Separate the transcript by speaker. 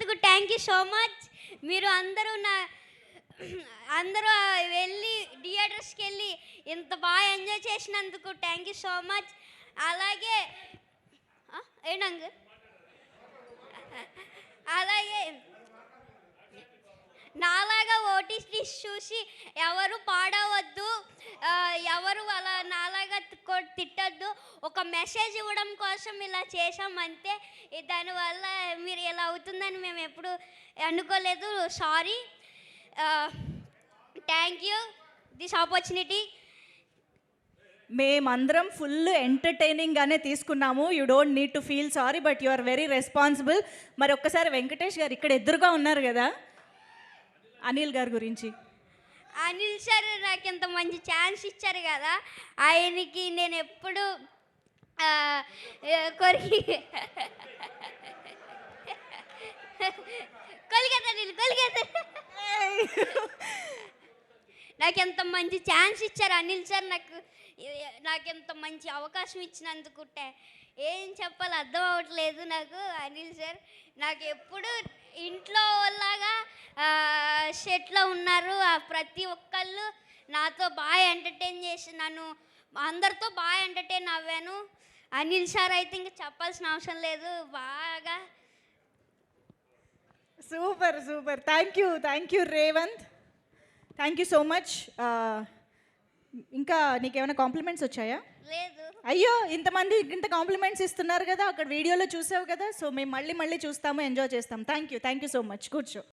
Speaker 1: చేసినందుకు thank you so much. మీరు అందరూ వెళ్ళి థియేటర్స్కి వెళ్ళి ఇంత బాగా ఎంజాయ్ చేసినందుకు థ్యాంక్ యూ సో మచ్. అలాగే ఏంటంగ్ అలాగే నాలాగా ఓటీటీ చూసి ఎవరు పాడవద్దు, ఎవరు అలా నాలాగా తిట్టద్దు. ఒక మెసేజ్ ఇవ్వడం కోసం ఇలా చేసాం అంతే. దానివల్ల మీరు ఇలా అవుతుందని మేము ఎప్పుడు అనుకోలేదు. Sorry. Thank you this opportunity.
Speaker 2: మేమందరం ఫుల్ ఎంటర్టైనింగ్గానే తీసుకున్నాము. You don't need to feel sorry, but you are very responsible. మరి ఒక్కసారి వెంకటేష్ గారు ఇక్కడ ఎదురుగా ఉన్నారు కదా, అనిల్ గారి గురించి.
Speaker 1: అనిల్ సార్ నాకు ఇంత మంచి ఛాన్స్ ఇచ్చారు కదా, ఆయనకి నేను ఎప్పుడు కొరికి కొలిగేత నాకు ఎంత మంచి ఛాన్స్ ఇచ్చారు అనిల్ సార్. నాకు ఎంత మంచి అవకాశం ఇచ్చినందుకు ఏం చెప్పాలో అర్థం అవ్వట్లేదు నాకు. అనిల్ సార్ నాకు ఎప్పుడు ఇంట్లో లాగా సెట్లో ఉన్నారు. ప్రతి ఒక్కళ్ళు నాతో బాగా ఎంటర్టైన్ చేసి నన్ను అందరితో బాగా ఎంటర్టైన్ అవ్వాను. అనిల్ సార్ అయితే ఇంకా చెప్పాల్సిన అవసరం లేదు. బాగా
Speaker 2: super super. Thank you Revanth. Thank you so much. ఇంకా నీకేమైనా కాంప్లిమెంట్స్ వచ్చాయా?
Speaker 1: లేదు.
Speaker 2: అయ్యో, ఇంతమంది ఇంత కాంప్లిమెంట్స్ ఇస్తున్నారు కదా, అక్కడ వీడియోలో చూసావు కదా. సో మేము మళ్ళీ చూస్తాము, ఎంజాయ్ చేస్తాం. Thank you so much. కూర్చో.